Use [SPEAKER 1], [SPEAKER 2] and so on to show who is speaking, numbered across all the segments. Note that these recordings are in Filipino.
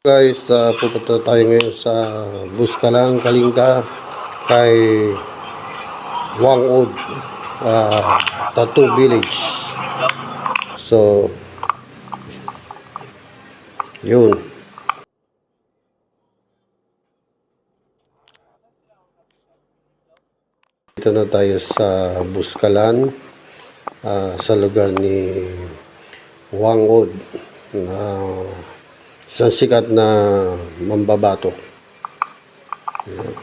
[SPEAKER 1] Guys, pupunta tayo ngayon sa Buskalan, Kalinga kay Wangod Tattoo Village. So, yun. Dito na tayo sa Buskalan, sa lugar ni Wangod na isang sikat na mambabato. Ayan.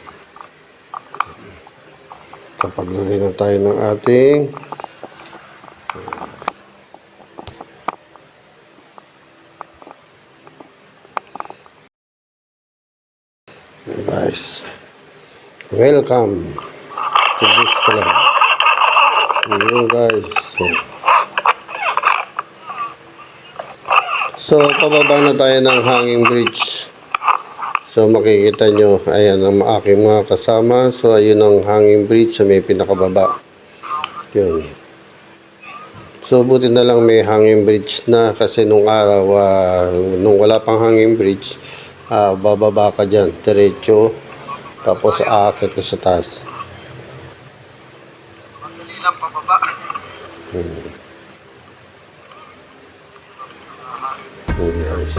[SPEAKER 1] Kapag lagay na tayo ng ating guys, welcome to Buskalan. Ayan guys. So, pababa na tayo ng hanging bridge. So, makikita nyo, ayan ang aking mga kasama. So, ayun ang hanging bridge sa may pinakababa. Yun. So, buti na lang may hanging bridge na kasi nung araw, nung wala pang hanging bridge, bababa ka dyan, diretso, tapos aakit ka sa taas.
[SPEAKER 2] Madali lang pababa.
[SPEAKER 1] Guys.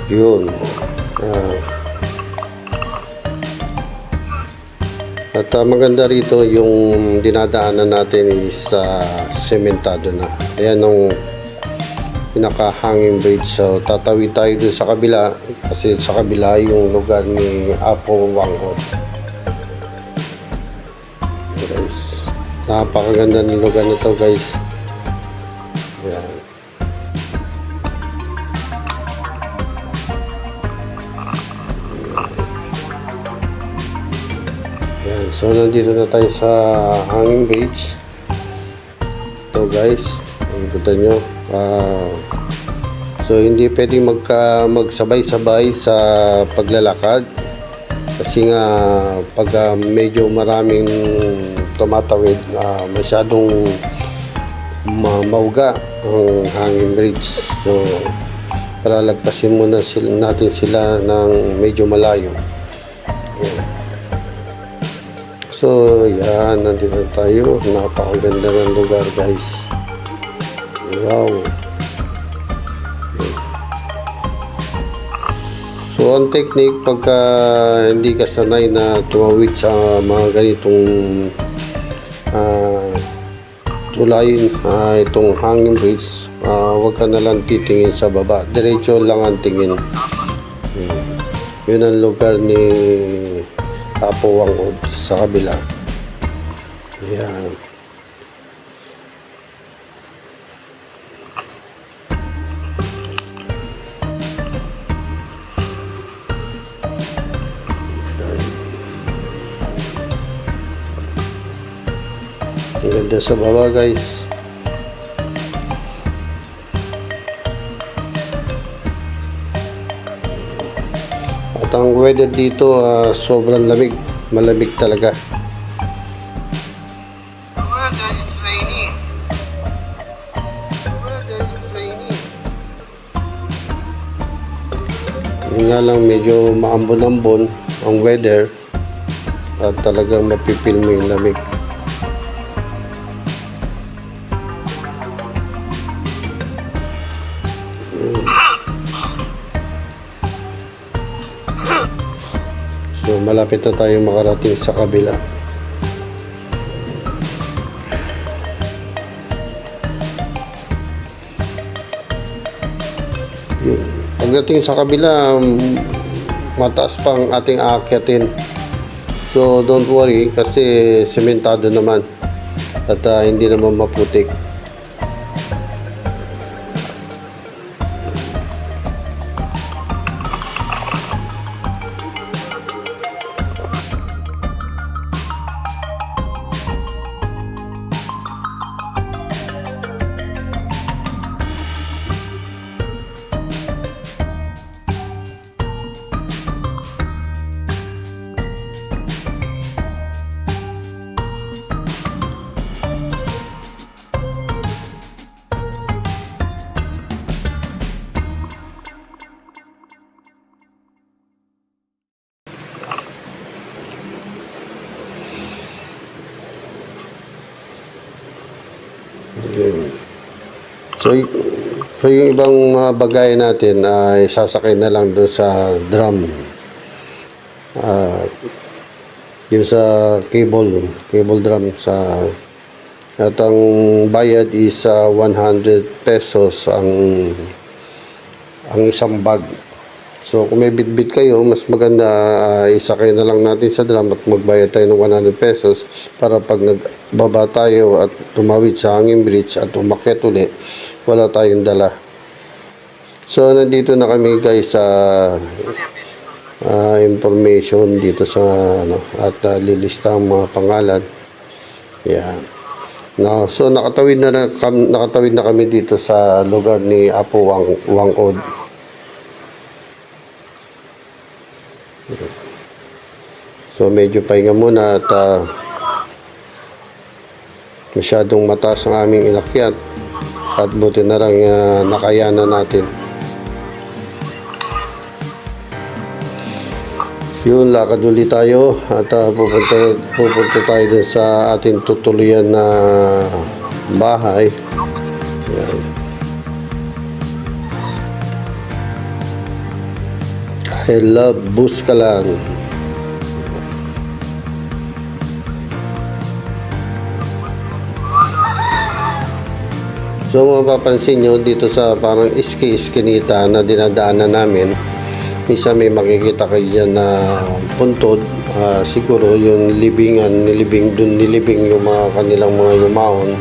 [SPEAKER 1] Yun. At maganda rito yung dinadaanan natin is sementado na. Ayan ang pinaka-hanging bridge. So tatawid tayo doon sa kabila kasi sa kabila yung lugar ni Apo Wangod. Guys, napakaganda ng lugar na to guys. Ayan. Ayan. So nandito na tayo sa hanging bridge. Ito guys, ikutan nyo. So hindi pwedeng magsabay-sabay sa paglalakad kasi nga pag medyo maraming tumatawid, masyadong mauga ang hanging bridge. So palalagpasin muna natin sila ng medyo malayo. Ayan. So yan, nandito tayo. Napakaganda ng lugar guys. Wow. So ang technique pagka hindi ka sanay na tumawid sa mga ganitong tulayin, itong hanging bridge, huwag ka na lang titingin sa baba, diretso lang ang tingin. Yun ang lugar ni Apo Wangod sa kabila. Ayan. Ang ganda sa baba guys. At ang weather dito sobrang lamig. Malamig talaga.
[SPEAKER 2] The weather is rainy. The weather is rainy.
[SPEAKER 1] Yun nga lang medyo maambon-ambon ang weather at talagang mapipil mo yung lamig. So malapit na tayo makarating sa kabila. Yun. Pagdating sa kabila, mataas pang ating aakyatin. So don't worry kasi sementado naman at hindi naman maputik. So, so yung ibang mga bagay natin ay sasakay na lang doon sa drum. Yung sa cable drum sa at ang bayad is 100 pesos ang isang bag. So kung may bitbit kayo, mas maganda isakay na lang natin sa drum at magbayad tayo ng 100 pesos para pag nagbaba tayo at tumawid sa hanging bridge at umakyat uli, wala tayong dala. So nandito na kami guys sa information dito sa at lilista ang mga pangalan. Yeah. No, so nakatawid na kami dito sa lugar ni Apo Wangod. So medyo pahinga muna at masyadong mataas ang aming inakyat at buti na lang nakayanan natin. Yun, lakad ulit tayo at pupunta tayo dun sa ating tutuluyan na bahay. Yan. I love Buskalan. So mapapansin nyo dito sa parang iski-iskinita na dinadaanan namin, minsan may makikita kayo dyan na puntod, siguro yung nilibing yung mga kanilang mga yumaon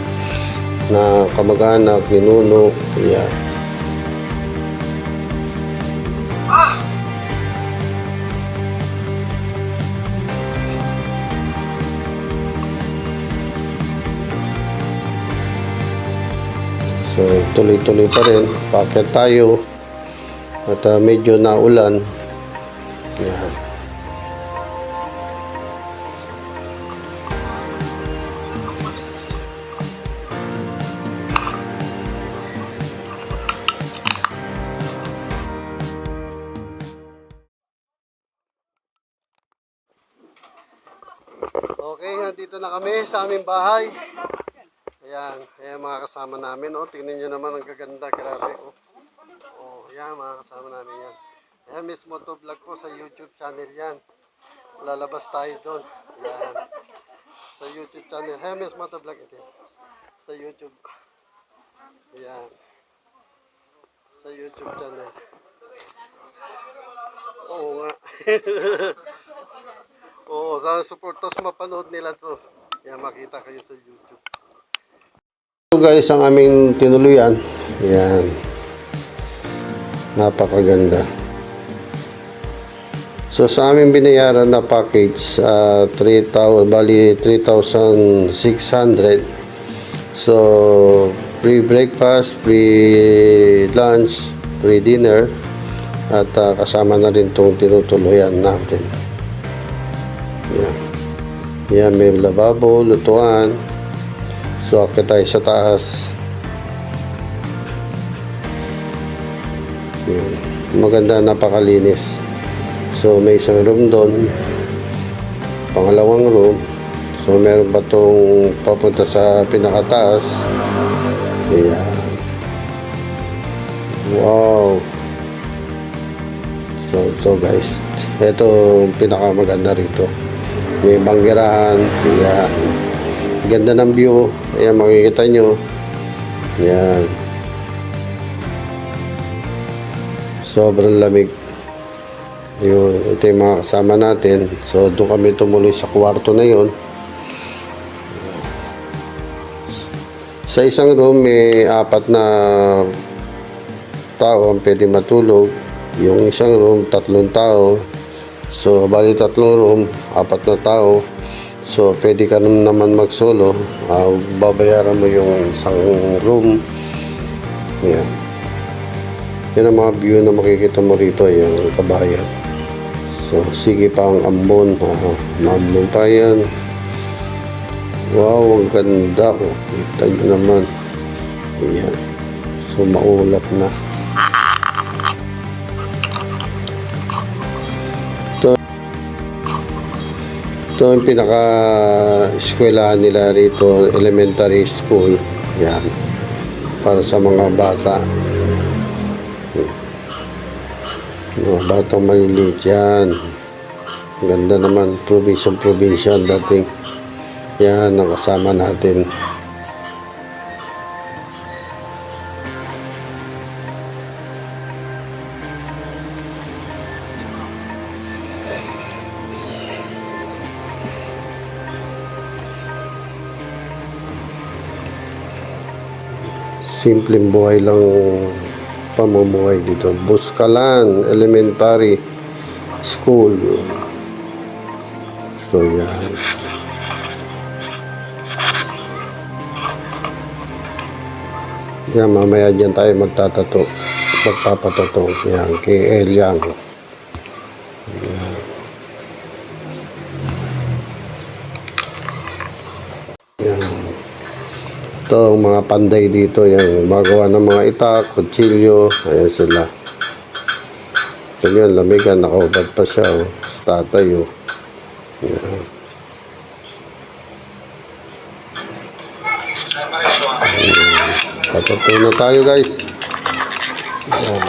[SPEAKER 1] na kamag-anak, ninuno, yan. So tuloy-tuloy pa rin, paakyat tayo at medyo naulan. Yan. Okay, nandito na kami sa aming bahay. Ayan, ayan mga kasama namin. Oh, tingnan nyo naman ang gaganda, grabe. Oh, ayan mga kasama namin yan. Ayan, Miss Moto Vlog ko sa YouTube channel yan. Lalabas tayo doon. Ayan. Sa YouTube channel. Ayan, Miss Moto Vlog ito. Sa YouTube. Ayan. Sa YouTube channel. Oo nga. Oo, sana support. Tapos mapanood nila to. Ayan, makita kayo sa YouTube. So guys, ang aming tinuluyan. Ayan. Napakaganda. So sa aming binayaran na package, 3,600. So free breakfast, free lunch, free dinner, at kasama na rin itong tinutuluyan natin. Yan. Yan, may lababo, lutuan. So akit tayo sa taas. Yan. Maganda, napakalinis. So may isang room doon, pangalawang room. So meron pa itong papunta sa pinakataas. Ayan. Wow. So ito guys, ito pinakamaganda rito. May banggirahan. Ayan. Ganda ng view. Ayan, makikita nyo. Ayan. Sobrang lamig. Yun, ito yung mga kasama natin. So, doon kami tumuloy sa kwarto na yun. Sa isang room, may 4 na tao ang pwede matulog. Yung isang room, 3 tao. So, bali 3 room, 4 na tao. So, pwede ka naman mag-solo. Babayaran mo yung isang room. Yan. Yan ang mga view na makikita mo rito, yung Kabayan. So, sige pa ang Ambon. Maambon pa yan. Wow, ang ganda. Kita nyo naman. Ayan. So, maulap na. Ito yung pinaka-eskwelahan nila rito, elementary school. Yan. Para sa mga bata. Mga batang maliliit yan. Ganda naman. Probinsya dating. Yan ang kasama natin. Simpleng buhay lang pamumuhay dito. Buskalan Elementary School. So yan. Yan, mamaya dyan tayo magpapatato. Yan, kay Eliang. Yan. Ito ang mga panday dito, yung magawa ng mga itak, kutsilyo, ayan sila. Ito yan, lamigan, nakaubad pa siya, sa tatay, Yan. Patato na tayo, guys. Yan.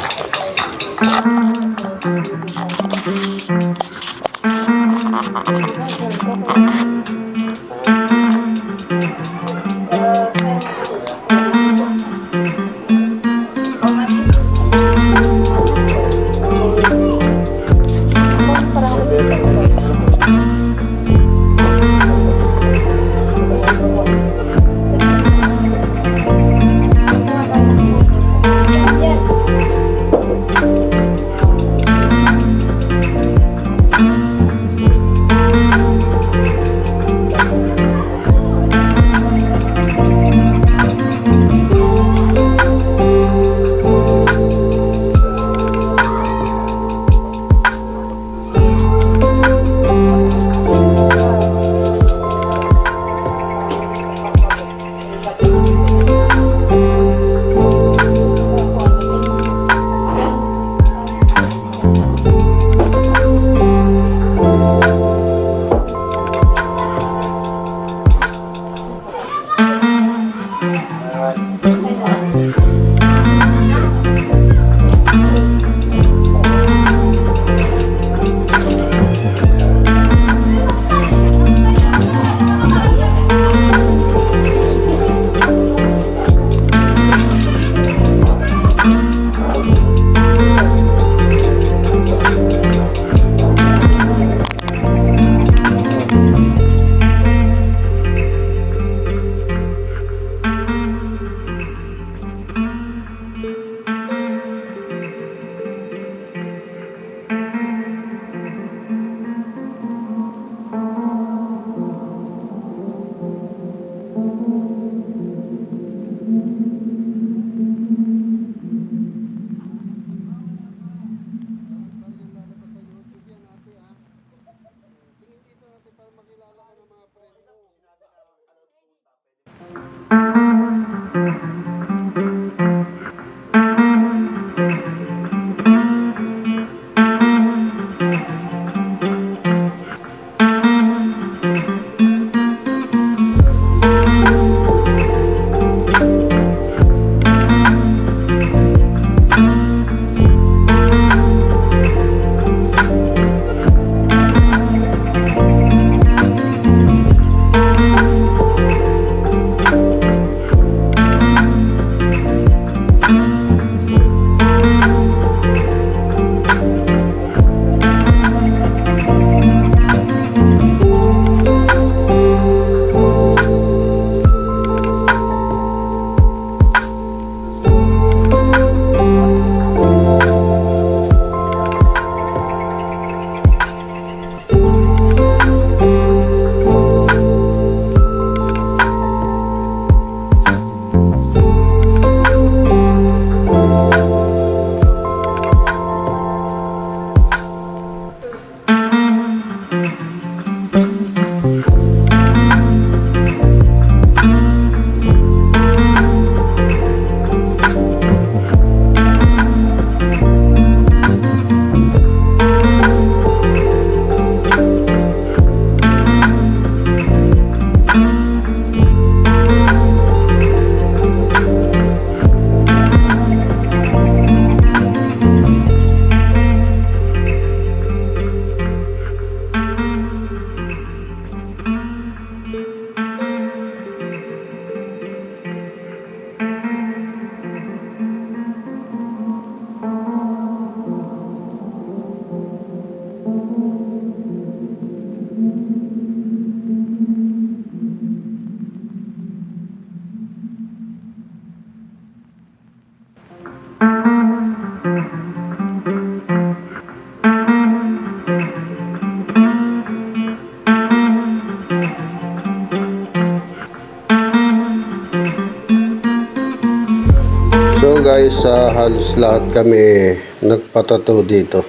[SPEAKER 1] guys, halos lahat kami nagpatato dito.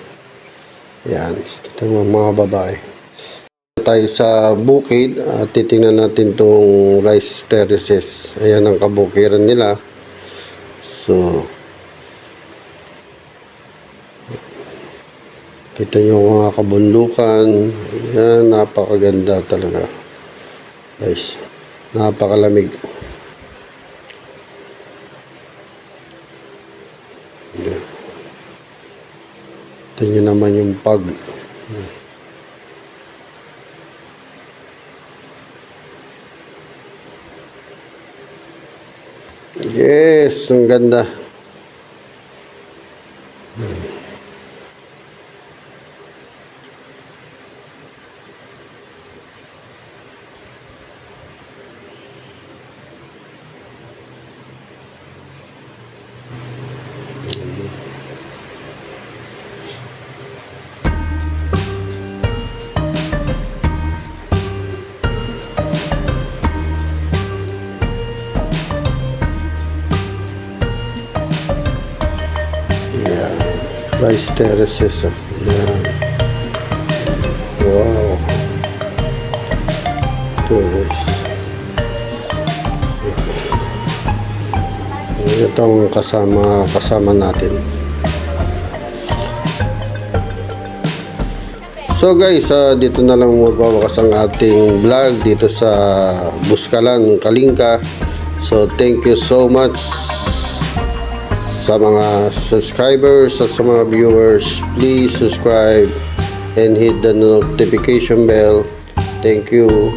[SPEAKER 1] Yan, kita mo mga babae. Tayo sa bukid at titingnan natin tong rice terraces. Ayan ang kabukiran nila. So, kita nyo mga kabundukan. Yan, napakaganda talaga. Guys, napakalamig. Ito nyo naman yung pag. Yes, ang ganda. Yeah, rice terraces. Yeah. Wow. Ito guys. Itong kasama natin. So guys, dito na lang magwawakas ang ating vlog dito sa Buskalan, Kalinga. So thank you so much sa mga subscribers, sa mga viewers. Please subscribe and hit the notification bell. Thank you.